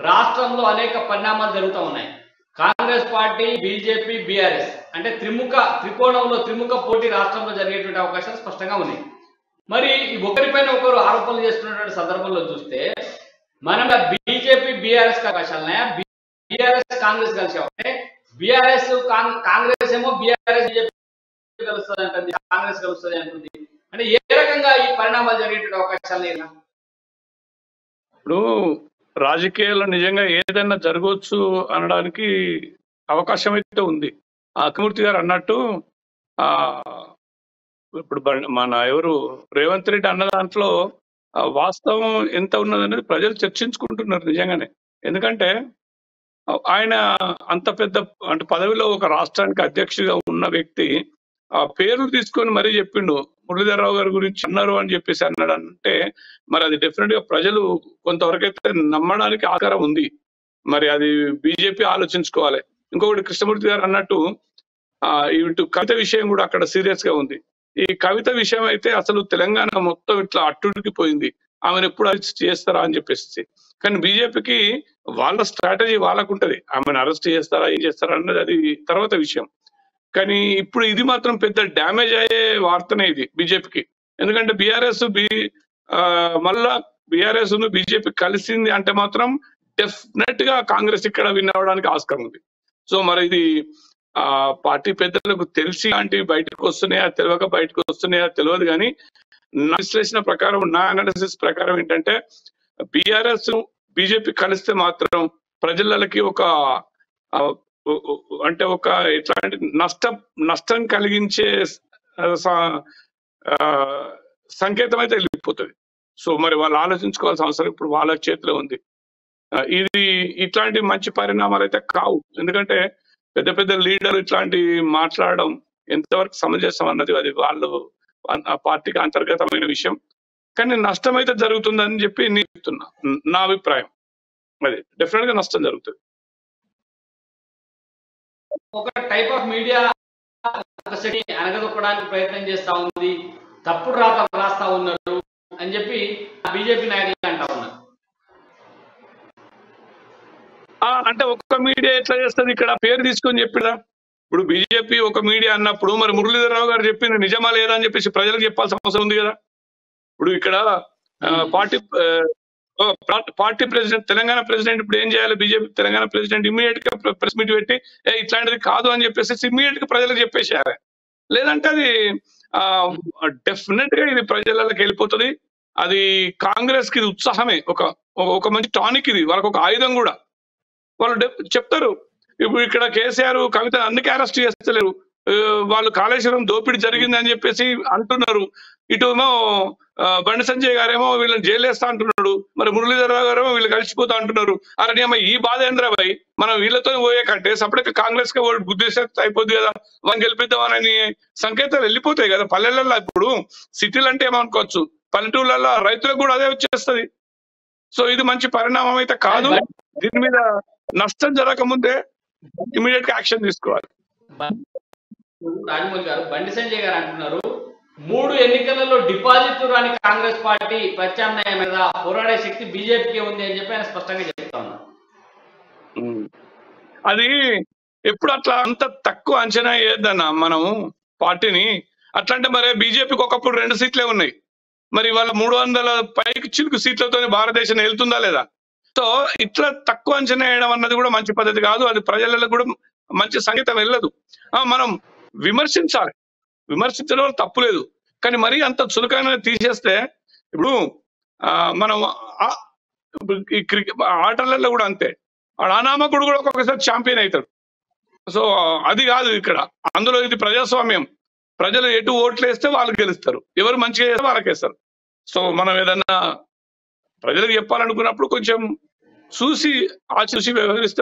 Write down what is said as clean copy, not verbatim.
రాష్ట్రంలో అనేక పరిణామాలు జరుగుతూ ఉన్నాయి. కాంగ్రెస్ పార్టీ, బీజేపీ, బీఆర్ఎస్ అంటే త్రికోణంలో త్రిముఖ పోటీ రాష్ట్రంలో జరిగేటువంటి అవకాశాలు స్పష్టంగా ఉన్నాయి. మరి ఒకరిపైన ఒకరు ఆరోపణలు చేస్తున్నటువంటి సందర్భంలో చూస్తే మనం బీజేపీ బీఆర్ఎస్ అవకాశాలున్నాయా, బీఆర్ఎస్ కాంగ్రెస్ కలిసే అంటే బీఆర్ఎస్ కాంగ్రెస్ ఏమో బీఆర్ఎస్ బీజేపీ కలుస్తుంది అంటుంది, కాంగ్రెస్ కలుస్తుంది అంటుంది. అంటే ఏ రకంగా ఈ పరిణామాలు జరిగేటువంటి అవకాశాలు లేవు? ఇప్పుడు రాజకీయాల్లో నిజంగా ఏదైనా జరగవచ్చు అనడానికి అవకాశం అయితే ఉంది. అఖిలమూర్తి గారు అన్నట్టు ఇప్పుడు మన ఎవరు రేవంత్ రెడ్డి అన్న దాంట్లో వాస్తవం ఎంత ఉన్నదనేది ప్రజలు చర్చించుకుంటున్నారు నిజంగానే. ఎందుకంటే ఆయన అంత పెద్ద అంటే పదవిలో ఒక రాష్ట్రానికి అధ్యక్షుడిగా ఉన్న వ్యక్తి ఆ పేర్లు తీసుకొని మరీ చెప్పిండు, మురళీధరరావు గారి గురించి అన్నారు అని చెప్పేసి అన్నాడు అంటే మరి అది డెఫినెట్ గా ప్రజలు కొంతవరకు అయితే నమ్మడానికి ఆధారం ఉంది. మరి అది బీజేపీ ఆలోచించుకోవాలి. ఇంకొకటి కృష్ణమూర్తి గారు అన్నట్టు ఇటు కవిత విషయం కూడా అక్కడ సీరియస్ గా ఉంది. ఈ కవిత విషయం అయితే అసలు తెలంగాణ మొత్తం ఇట్లా అట్టుడికి పోయింది. ఆమెను ఎప్పుడు అరెస్ట్ చేస్తారా అని చెప్పేసి. కానీ బీజేపీకి వాళ్ళ స్ట్రాటజీ వాళ్ళకు ఉంటది, ఆమెను అరెస్ట్ చేస్తారా ఏం చేస్తారా అన్నది అది తర్వాత విషయం. కానీ ఇప్పుడు ఇది మాత్రం పెద్ద డ్యామేజ్ అయ్యే వార్తనే ఇది బీజేపీకి. ఎందుకంటే మళ్ళా బీఆర్ఎస్ బీజేపీ కలిసింది అంటే మాత్రం డెఫినెట్ గా కాంగ్రెస్ ఇక్కడ విన్ అవ్వడానికి ఆస్కారం ఉంది. సో మరి ఇది పార్టీ పెద్దలకు తెలిసి లాంటివి బయటకు వస్తున్నాయా తెలియక బయటకు వస్తున్నాయా తెలియదు. కానీ నా విశ్లేషణ ప్రకారం, నా అనాలిసిస్ ప్రకారం ఏంటంటే బీఆర్ఎస్ బీజేపీ కలిస్తే మాత్రం ప్రజలకి ఒక అంటే ఒక ఎట్లాంటి నష్టం కలిగించే సంకేతం అయితే వెళ్ళిపోతుంది. సో మరి వాళ్ళు ఆలోచించుకోవాల్సిన అవసరం ఇప్పుడు వాళ్ళ చేతిలో ఉంది. ఇది ఇట్లాంటి మంచి పరిణామాలు అయితే కావు. ఎందుకంటే పెద్ద పెద్ద లీడర్ ఇట్లాంటి మాట్లాడడం ఎంతవరకు సమంజసం అన్నది అది వాళ్ళు ఆ పార్టీకి అంతర్గతమైన విషయం. కానీ నష్టం అయితే జరుగుతుందని చెప్పి నేను చెప్తున్నా, నా అభిప్రాయం. అది డెఫినెట్ గా నష్టం జరుగుతుంది. ఒక టైప్ ఆఫ్ మీడియా అనగదొక్కడానికి ప్రయత్నం చేస్తా ఉంది, తప్పుడు రాస్తా ఉన్నారు అని చెప్పి బీజేపీ నాయకులు అంటా ఉన్నారు. అంటే ఒక్క మీడియా ఎట్లా చేస్తుంది, ఇక్కడ పేరు తీసుకొని చెప్పిదా? ఇప్పుడు బీజేపీ ఒక మీడియా అన్నప్పుడు మరి మురళీధరరావు గారు చెప్పింది నిజమా లేదా అని చెప్పేసి ప్రజలకు చెప్పాల్సిన అవసరం ఉంది కదా. ఇప్పుడు ఇక్కడ పార్టీ ప్రెసిడెంట్, తెలంగాణ ప్రెసిడెంట్ ఇప్పుడు ఏం చేయాలి? బీజేపీ తెలంగాణ ప్రెసిడెంట్ ఇమ్మీడియట్ గా ప్రెస్ మీట్ పెట్టి ఇట్లాంటిది కాదు అని చెప్పేసి ఇమ్మీడియట్ గా ప్రజలకు చెప్పేసారు. లేదంటే అది డెఫినెట్ గా ఇది ప్రజలకి వెళ్ళిపోతుంది. అది కాంగ్రెస్ కి ఇది ఉత్సాహమే, ఒక మంచి టానిక్, ఇది వాళ్ళకి ఒక ఆయుధం కూడా. వాళ్ళు చెప్తారు ఇప్పుడు ఇక్కడ కేసీఆర్ కవిత అందుకే అరెస్ట్ చేస్తలేరు, వాళ్ళు కాళేశ్వరం దోపిడీ జరిగింది అని చెప్పేసి అంటున్నారు. ఇటేమో బండి సంజయ్ గారేమో వీళ్ళని జైలు వేస్తా అంటున్నాడు, మరి మురళీధరరావు గారేమో వీళ్ళు కలిసిపోతా అంటున్నారు. అరే అమ్మ ఈ బాధ ఏంద్రాబాయ్, మనం వీళ్ళతో పోయే కంటే సపరేట్ కాంగ్రెస్ కి గుద్దేసేస్తే అయిపోద్ది కదా, మనం గెలిపిద్దామని సంకేతాలు వెళ్ళిపోతాయి కదా పల్లెలలో. ఇప్పుడు సిటీలు అంటే ఏమనుకోవచ్చు, పల్లెటూళ్ళల్లో రైతులకు కూడా అదే వచ్చేస్తుంది. సో ఇది మంచి పరిణామం అయితే కాదు. దీని మీద నష్టం జరగకముందే ఇమీడియట్ గా యాక్షన్ తీసుకోవాలి. రాజమౌళి గారు, బండి సంజయ్ గారు అంటున్నారు 3 ఎన్నికలలో డిపాజిట్ రాని కాంగ్రెస్ పార్టీ ప్రత్యామ్నాయం మీద పోరాడే శక్తి బీజేపీకి ఉంది అని చెప్పి ఆయన స్పష్టంగా చెప్తా ఉన్నారు. అది ఎప్పుడు అట్లా అంత తక్కువ అంచనా వేయద్దన్న మనము పార్టీని. అట్లంటే మరి బీజేపీకి ఒకప్పుడు 2 సీట్లే ఉన్నాయి, మరి వాళ్ళ 300 పైకి చిలుకు సీట్లతో భారతదేశం వెళ్తుందా లేదా? సో ఇట్లా తక్కువ అంచనా వేయడం అన్నది కూడా మంచి పద్ధతి కాదు. అది ప్రజలకు కూడా మంచి సంకేతం వెళ్ళదు. మనం విమర్శించాలి, విమర్శించడం తప్పులేదు. కానీ మరీ అంత చులకన తీసేస్తే ఇప్పుడు మనం ఈ ఆటలలో కూడా అంతే, అనామకుడు కూడా ఒక్కొక్కసారి ఛాంపియన్ అవుతాడు. సో అది కాదు ఇక్కడ. అందులో ఇది ప్రజాస్వామ్యం, ప్రజలు ఎటు ఓట్లు వేస్తే వాళ్ళు గెలుస్తారు, ఎవరు మంచిగా చేస్తే వాళ్ళకేస్తారు. సో మనం ఏదన్నా ప్రజలకు చెప్పాలనుకున్నప్పుడు కొంచెం చూసి వ్యవహరిస్తే